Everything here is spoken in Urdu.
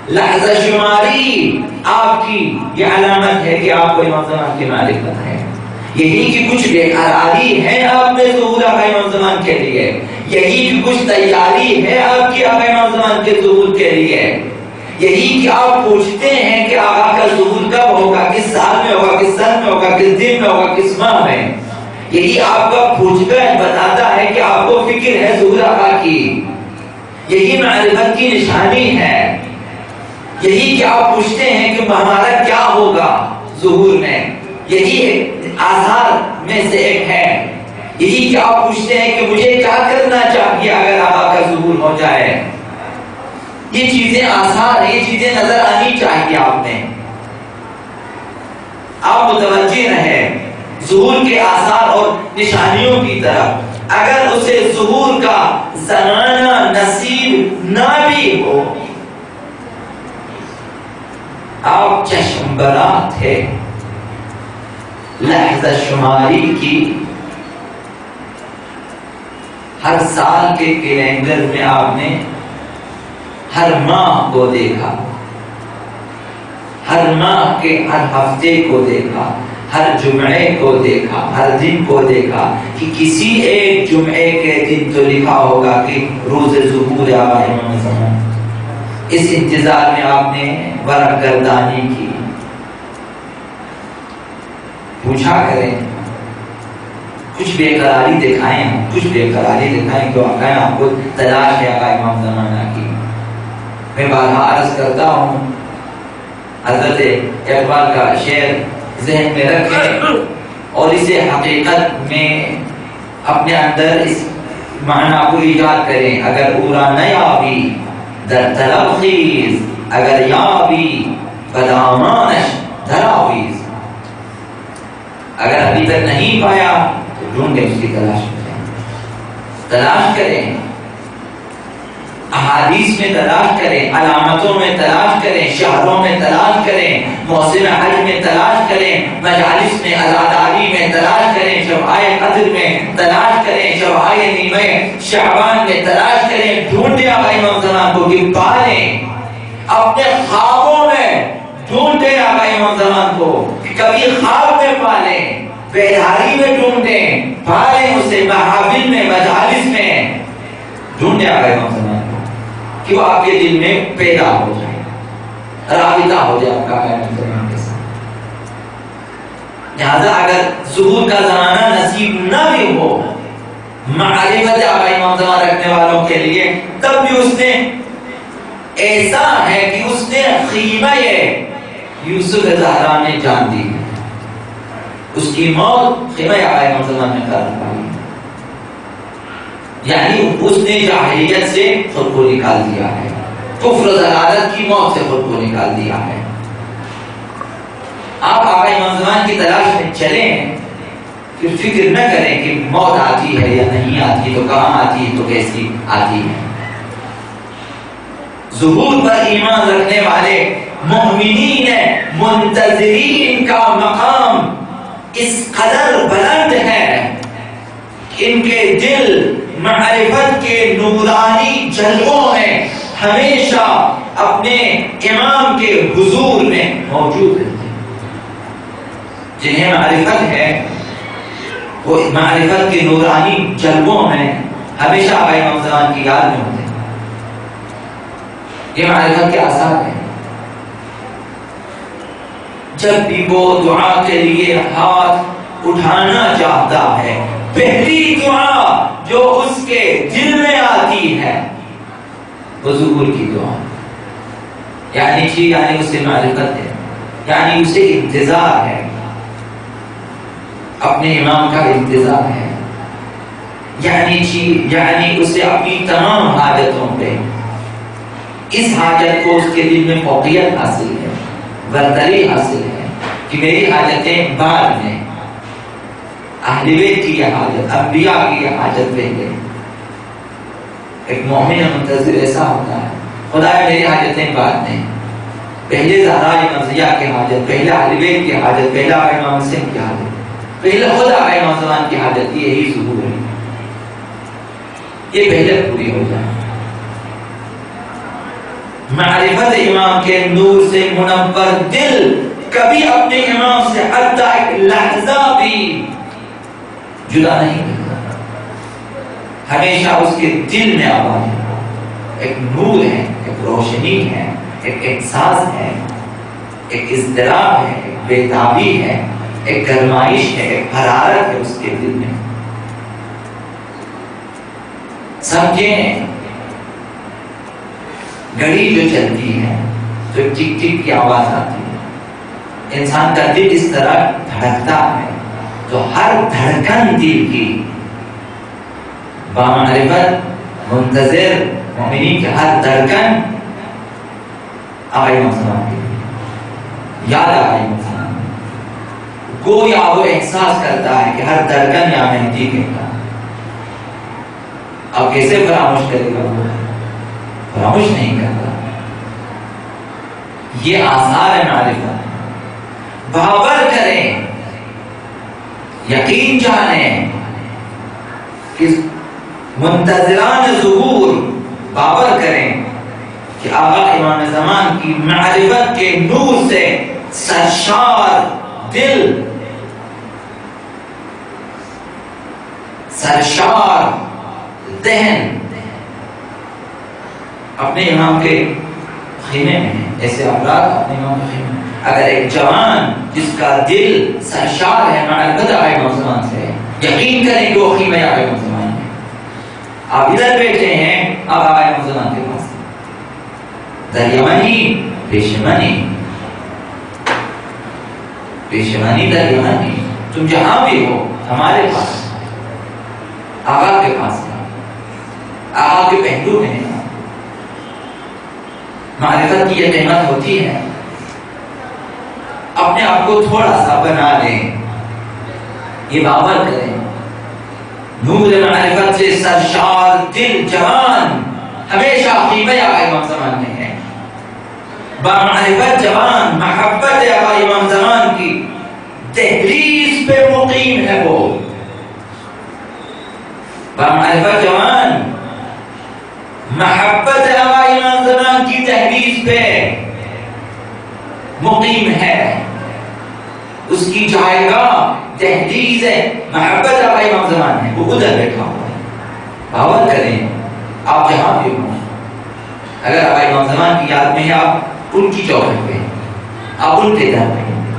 لحظہ شماری آپ کی یہ علامت ہے کہ آپ کو امام زمان کی معرفت ہے. یہی کہ کچھ بے قراری ہے آپ میں ظہور آقا امام زمان کے لیے، یہی کہ کچھ تیاری ہے آپ کی آقا امام زمان کے ظہور کے لیے، یہی کہ آپ پوچھتے ہیں کہ آقا کا ظہور کب ہوگا، کس سال میں ہوگا، کس سن میں ہوگا، کس دن میں ہوگا، کس ماہ میں. یہی آپ کا پوچھ کر بتاتا ہے کہ آپ کو فکر ہے ظہور آقا کی. یہی معرفت کی نشانی ہے. یہی کہ آپ پوچھتے ہیں کہ ہمارا کیا ہوگا ظہور میں، یہی آثار میں سے ایک ہے. یہی کہ آپ پوچھتے ہیں کہ مجھے کیا کرنا چاہیے اگر آقا کا ظہور ہو جائے. یہ چیزیں آثار ہیں، یہ چیزیں نظر آنی چاہیے آپ نے. آپ متوجہ رہیں ظہور کے آثار اور نشانیوں کی طرف. اگر اسے ظہور کا زمانہ نصیب نہ بھی ہو، آپ چشم بنا تھے لحظہ شماری کی. ہر سال کے کیلنڈر میں آپ نے ہر ماہ کو دیکھا، ہر ماہ کے ہر ہفتے کو دیکھا، ہر جمعے کو دیکھا، ہر دن کو دیکھا کہ کسی ایک جمعے کے دن تو لکھا ہوگا کہ روز ظہور آقا امام زمان. اس انتظار میں آپ نے ورق گردانی کی. پوچھا کریں، کچھ بے قراری دکھائیں، کچھ بے قراری دکھائیں تو آقا آپ کو تلاش ہے آقا امام زمانہ کی. میں بارہا عرض کرتا ہوں، حضرت اقبال کا شعر ذہن میں رکھیں اور اسے حقیقت میں اپنے اندر اس معنی کو ایجاد کریں. اگر اورا نیابی در طلب خیز، اگر یابی بدامانش دراویز. اگر ابھی تک نہیں پایا تو ڈھونڈیں، اس کی تلاش کریں، تلاش کریں، احادیث میں تلاش کریں، علامتوں میں تلاش کریں، شہروں میں تلاش کریں، موسم حج میں تلاش کریں، مجالس میں، عزاداری میں تلاش کریں، شبائے قدر میں تلاش کریں، شبائے نیمہ شعبان میں تلاش کریں. ڈھونڈیں آقا امام زمان کو کہ پالیں. اپنے خوابوں میں ڈھونڈیں آقا امام زمان کو، کبھی خواب میں پالیں، بیداری میں ڈھونڈیں، پالیں اسے محافل میں، مجالس میں. ڈھونڈیں آقا امام زمان کو کہ وہ آپ کے دل میں پیدا ہو جائے، رابطہ ہو جائے آپ کا آقا امام زمان کے ساتھ. لہذا اگر ظہور کا زمانہ نصیب نہ بھی ہو معرفت آقا امام زمان رکھنے والوں کے لیے، تب بھی اس نے ایسا ہے کہ اس نے خیمہ یوسف زہرا نے جان دی. اس کی موت خیمہ آقا امام زمان میں کر پائی، یعنی اس نے جاہلیت سے خود کو نکال دیا ہے، کفر و ضلالت کی موت سے خود کو نکال دیا ہے. آپ آقا امام زمان کی تلاش میں چلیں، پھر فکر نہ کریں کہ موت آتی ہے یا نہیں آتی، تو کہاں آتی ہے، تو کیسی آتی ہے. ظہور پر ایمان رکھنے والے مومنین منتظرین کا مقام اس قدر بلند ہے کہ ان کے دل معرفت کے نورانی جلووں میں ہمیشہ اپنے امام کے حضور میں موجود رہتے ہیں. جنہیں معرفت ہے وہ معرفت کے نورانی جلووں میں ہمیشہ آقا امام زمان کی یاد میں ہوتے ہیں. یہ معرفت کے آثار ہیں. جب بھی وہ دعا کے لیے ہاتھ اٹھانا چاہتا ہے، پہلی دعا جو اس کے دل میں آتی ہے وہ ظہور کی دعا، یعنی اسے معرفت ہے، یعنی اسے انتظار ہے، اپنے امام کا انتظار ہے، یعنی اسے اپنی تمام حاجتوں پہ اس حاجت کو اس کے دل میں فوقیت حاصل ہے، برتری حاصل ہے کہ میری حاجتیں بعد میں، اہل بیت کی یہ حاجت، انبیاء کی یہ حاجت پہلے. ایک مومن منتظر ایسا ہوتا ہے، خدا میری حاجتیں بعد میں، پہلے زہرا مرضیہ کی حاجت، پہلے اہل بیت کی حاجت، پہلا امام حسین کی حاجت، پہلے خدا امام زمان کی حاجت. یہی ظہور ہے، یہ پہلے پوری ہو جائے. معرفت امام کے نور سے منور دل کبھی اپنے امام سے حتی ایک لحظہ بھی جدا نہیں کرتا، ہمیشہ اس کے دل میں آواز ہے، ایک نور ہے، ایک روشنی ہے، ایک احساس ہے، ایک اضطراب ہے، ایک بیتابی ہے، ایک گرمائش ہے، ایک حرارت ہے اس کے دل میں۔ سمجھیں، گھڑی جو چلتی ہے تو ٹک ٹک کی آواز آتی ہے، انسان کا دل اس طرح دھڑکتا ہے تو ہر دھڑکن دل کی بامعرفت منتظر مومنین کے ہر دھڑکن آقا مسلمان کی یاد آقا مسلمان گویا وہ احساس کرتا ہے کہ ہر دھڑکن یا مہدی کہتا ہے۔ اب کیسے فراموش کرے گا؟ وہ فراموش نہیں کرتا۔ یہ آثار ہے معرفت۔ باور کریں، یقین جانیں کہ منتظران ظہور باور کریں کہ آقا امام زمان کی معرفت کے نور سے سرشار دل، سرشار ذہن اپنے امام کے خیمے میں ہیں۔ ایسے افراد اپنے امام کے خیمے میں، اگر ایک جوان جس کا دل سرشار ہے معرفت آقا امام زمان سے، یقین کریں کہ وہ خیمہ آقا امام زمان ہے۔ آپ ادھر بیٹھے ہیں، آپ آقا امام زمان کے پاس در یمنی پیشمنی، پیشمنی در یمنی، تم جہاں بھی ہو ہمارے پاس، آقا کے پاس ہے، آقا کے پہلو میں ہے۔ معرفت کی یہ قیمت ہوتی ہے، اپنے آپ کو تھوڑا سا بنا لیں، یہ باور کریں، نور معرفت سے سرشار دل جوان ہمیشہ خیمہ آقا امام زمان میں ہے، بامعرفت جوان محبت آقا امام زمان کی دہلیز پہ مقیم ہے، وہ بامعرفت جوان محبت آقا امام زمان کی دہلیز پہ مقیم ہے، اس کی جائیگاہ دہلیز ہے، محبت آقا امام زمان ہے، وہ ادھر بیٹھا ہوا ہے۔ باور کریں، آپ جہاں بھی ہوں، اگر آقا امام زمان کی یاد میں ہے، آپ ان کی چوکھٹ پہ، آپ ان کے در پہ